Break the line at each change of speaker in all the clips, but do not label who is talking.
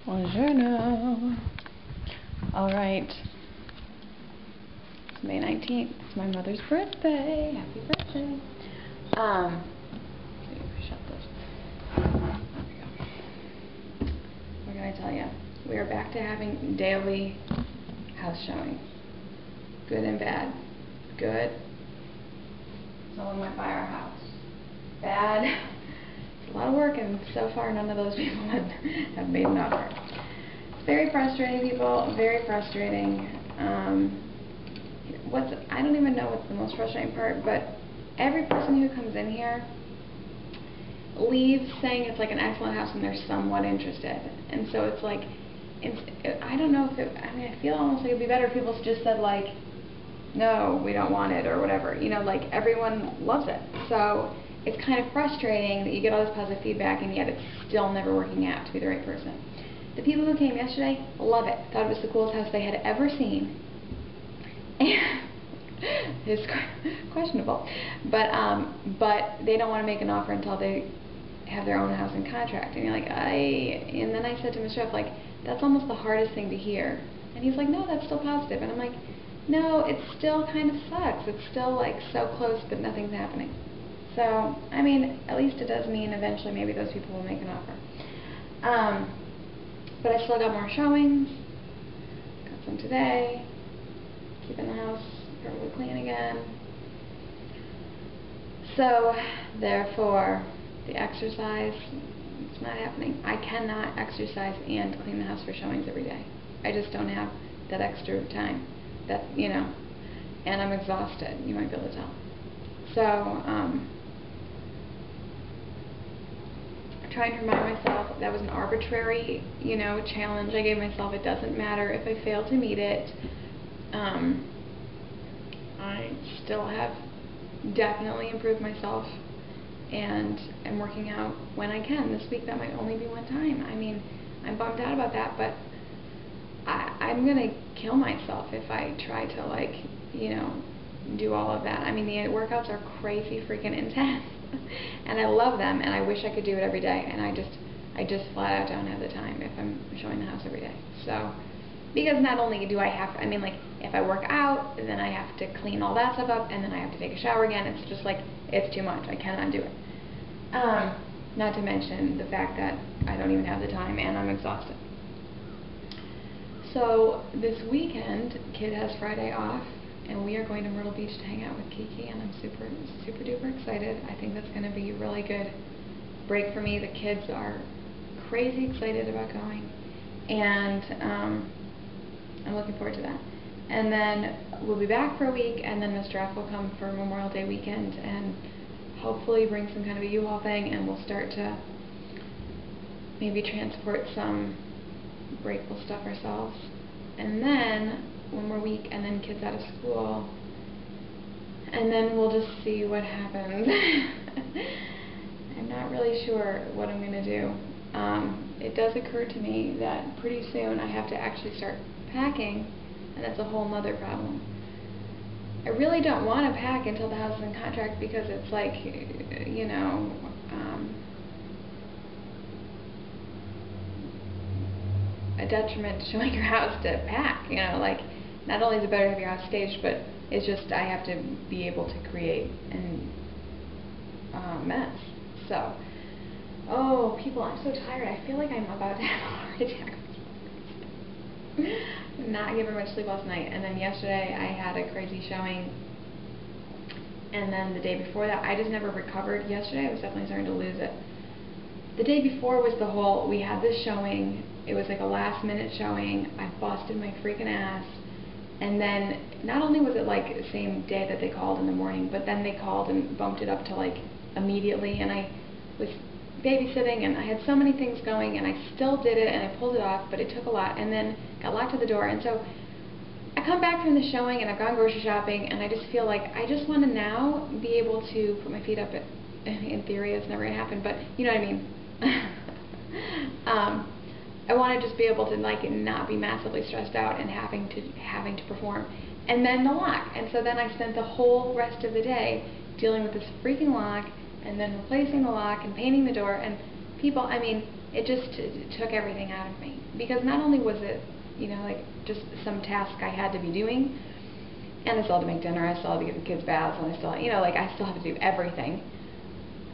Buongiorno. Alright. It's May 19th. It's my mother's birthday. Happy birthday. Shut this. There we go. What can I tell you? We are back to having daily house showings. Good and bad. Good. Someone went by our house. Bad. It's a lot of work, and so far none of those people have made an offer. It's very frustrating, people. Very frustrating. I don't even know what's the most frustrating part, but every person who comes in here leaves saying it's like an excellent house and they're somewhat interested. And so it's like, I don't know if I feel almost like it'd be better if people just said like, no, we don't want it, or whatever. You know, like everyone loves it. So it's kind of frustrating that you get all this positive feedback and yet it's still never working out to be the right person. The people who came yesterday love it. Thought it was the coolest house they had ever seen. And it's questionable. But they don't want to make an offer until they have their own house in contract. And you're like, and then I said to Mr. F, like, that's almost the hardest thing to hear. And he's like, no, that's still positive. And I'm like, no, it still kind of sucks. It's still like so close, but nothing's happening. So, I mean, at least it does mean eventually maybe those people will make an offer. But I still got more showings. Got some today. Keeping the house perfectly clean again. So, therefore, the exercise, it's not happening. I cannot exercise and clean the house for showings every day. I just don't have that extra time. That, you know, and I'm exhausted. You might be able to tell. So, I'm trying to remind myself that was an arbitrary, you know, challenge I gave myself. It doesn't matter if I fail to meet it. I still have definitely improved myself, and I'm working out when I can. This week that might only be one time. I mean, I'm bummed out about that, but I'm gonna kill myself if I try to, like, you know, do all of that. I mean, the workouts are crazy freaking intense, and I love them, and I wish I could do it every day, and I just flat out don't have the time if I'm showing the house every day. So, because not only do I have, I mean, like, if I work out, then I have to clean all that stuff up, and then I have to take a shower again. It's just like, it's too much. I cannot do it. Not to mention the fact that I don't even have the time, and I'm exhausted. So this weekend, Kid has Friday off, and we are going to Myrtle Beach to hang out with Kiki, and I'm super, super duper excited. I think that's going to be a really good break for me. The kids are crazy excited about going, and I'm looking forward to that. And then we'll be back for a week, and then Mr. F will come for Memorial Day weekend, and hopefully bring some kind of a U-Haul thing, and we'll start to maybe transport some breakable stuff ourselves. And then one more week, and then kids out of school, and then we'll just see what happens. I'm not really sure what I'm going to do. It does occur to me that pretty soon I have to actually start packing, and that's a whole nother problem. I really don't want to pack until the house is in contract, because it's like, you know, a detriment to showing your house to pack. You know, like, not only is it better to have your house staged, but it's just I have to be able to create a mess. So, oh, people, I'm so tired. I feel like I'm about to have a heart attack. Not giving much sleep last night, and then yesterday I had a crazy showing, and then the day before that I just never recovered. Yesterday I was definitely starting to lose it. The day before was the whole, we had this showing, it was like a last minute showing, I busted my freaking ass, and then not only was it like the same day that they called in the morning, but then they called and bumped it up to like immediately, and I was babysitting, and I had so many things going, and I still did it, and I pulled it off, but it took a lot, and then got locked at the door. And so I come back from the showing, and I've gone grocery shopping, and I just feel like I just want to now be able to put my feet up. In theory, it's never going to happen, but you know what I mean. I want to just be able to, like, not be massively stressed out and having to perform. And then the lock, and so then I spent the whole rest of the day dealing with this freaking lock, and then replacing the lock and painting the door, and people, I mean, it just took everything out of me. Because not only was it, you know, like just some task I had to be doing, and I still had to make dinner, I still had to give the kids baths, and I still, you know, like I still had to do everything.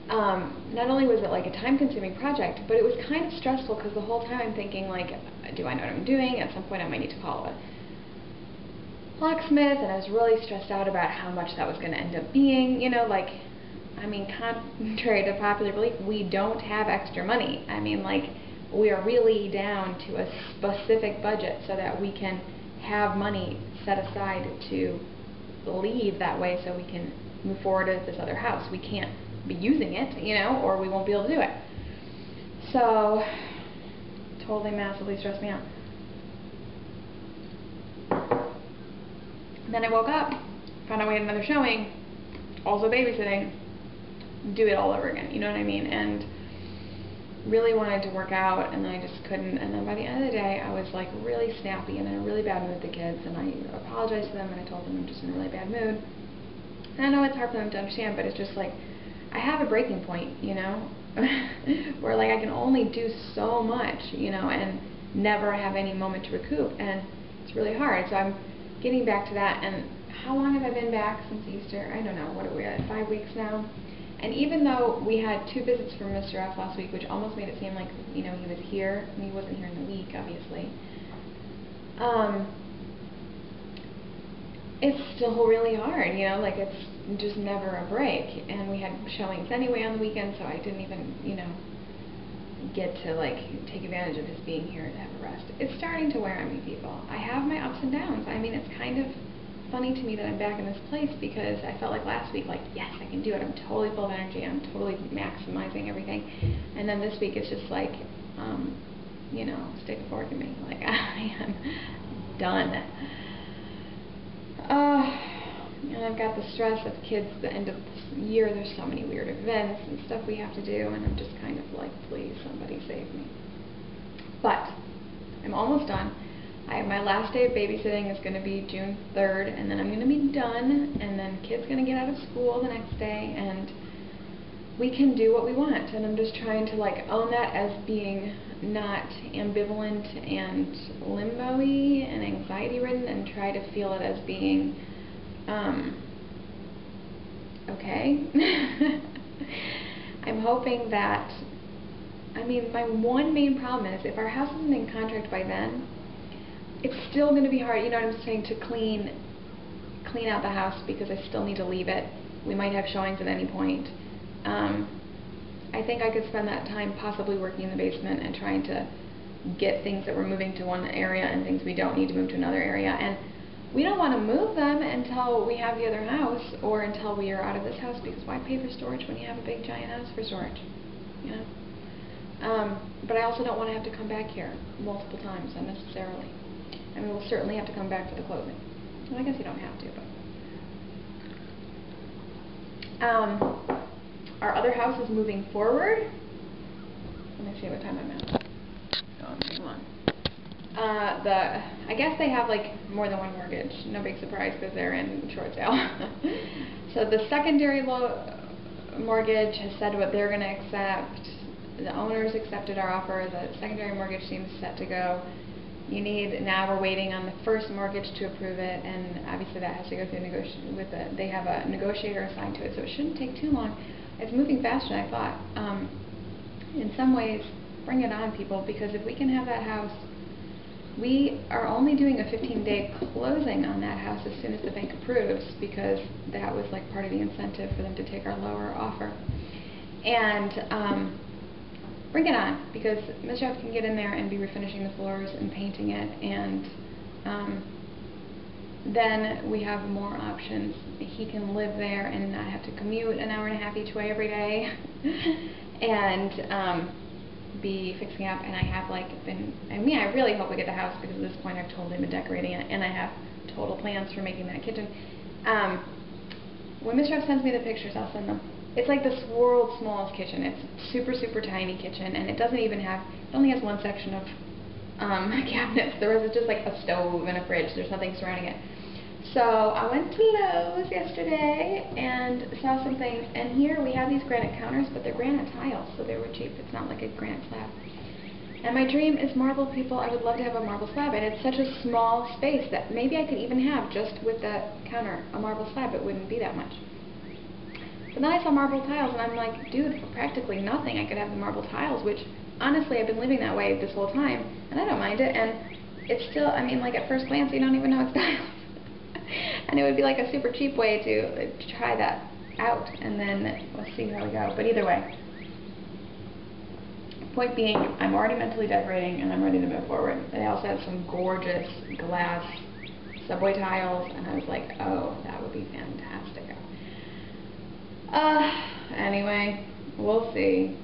Not only was it like a time-consuming project, but it was kind of stressful because the whole time I'm thinking like, do I know what I'm doing? At some point I might need to call a locksmith, and I was really stressed out about how much that was going to end up being, you know, like, I mean, contrary to popular belief, we don't have extra money. I mean, like, we are really down to a specific budget so that we can have money set aside to leave that way so we can move forward with this other house. We can't be using it, you know, or we won't be able to do it. So, totally massively stressed me out. And then I woke up, found out we had another showing, also babysitting, do it all over again, you know what I mean? And really wanted to work out, and then I just couldn't. And then by the end of the day, I was like really snappy and in a really bad mood with the kids, and I apologized to them and I told them I'm just in a really bad mood. And I know it's hard for them to understand, but it's just like, I have a breaking point, you know, where like I can only do so much, you know, and never have any moment to recoup, and it's really hard. So I'm getting back to that. And how long have I been back since Easter? I don't know, what are we at, 5 weeks now? And even though we had 2 visits from Mr. F last week, which almost made it seem like, you know, he was here, and he wasn't here in the week, obviously, it's still really hard, you know, like it's just never a break. And we had showings anyway on the weekend, so I didn't even, you know, get to like take advantage of his being here to have a rest. It's starting to wear on me, people. I have my ups and downs. I mean, it's kind of funny to me that I'm back in this place, because I felt like last week, like, yes, I can do it. I'm totally full of energy. I'm totally maximizing everything. And then this week it's just like, you know, stick a fork in me. Like, I am done. And I've got the stress of kids at the end of this year. There's so many weird events and stuff we have to do, and I'm just kind of like, please, somebody save me. But I'm almost done. My last day of babysitting is going to be June 3rd, and then I'm going to be done, and then kid's going to get out of school the next day, and we can do what we want. And I'm just trying to like own that as being not ambivalent and limbo-y and anxiety-ridden, and try to feel it as being okay. I'm hoping that, I mean, my one main problem is if our house isn't in contract by then, it's still going to be hard, you know what I'm saying, to clean out the house, because I still need to leave it. We might have showings at any point. I think I could spend that time possibly working in the basement and trying to get things that we're moving to one area and things we don't need to move to another area. And we don't want to move them until we have the other house, or until we are out of this house, because why pay for storage when you have a big giant house for storage, you know? But I also don't want to have to come back here multiple times unnecessarily. I mean, we'll certainly have to come back for the closing. Well, I guess you don't have to, but... our other house is moving forward. Let me see what time I'm at. Oh, hang on. I guess they have like more than one mortgage. No big surprise, because they're in short sale. So the secondary mortgage has said what they're going to accept. The owners accepted our offer. The secondary mortgage seems set to go. Now we're waiting on the first mortgage to approve it, and obviously that has to go through they have a negotiator assigned to it, so it shouldn't take too long. It's moving faster than I thought. In some ways, bring it on, people, because if we can have that house, we are only doing a 15-day closing on that house as soon as the bank approves, because that was like part of the incentive for them to take our lower offer. And bring it on, because Mr. F can get in there and be refinishing the floors and painting it, and then we have more options. He can live there and not have to commute an hour and a half each way every day, and be fixing up. And I have like I really hope we get the house, because at this point I've totally been decorating it, and I have total plans for making that kitchen. When Mr. F sends me the pictures, I'll send them. It's like this world's smallest kitchen. It's super, super tiny kitchen, and it doesn't even have, it only has one section of cabinets. The rest is just like a stove and a fridge. There's nothing surrounding it. So I went to Lowe's yesterday and saw something, and here we have these granite counters, but they're granite tiles, so they were cheap. It's not like a granite slab. And my dream is marble, people. I would love to have a marble slab, and it's such a small space that maybe I could even have, just with the counter, a marble slab. It wouldn't be that much. But then I saw marble tiles, and I'm like, dude, for practically nothing I could have the marble tiles, which, honestly, I've been living that way this whole time, and I don't mind it, and it's still, I mean, like, at first glance, you don't even know it's tiles. And it would be like a super cheap way to try that out, and then we'll see how we go. But either way, point being, I'm already mentally decorating, and I'm ready to move forward. They also had some gorgeous glass subway tiles, and I was like, oh, that would be fantastic. Anyway, we'll see.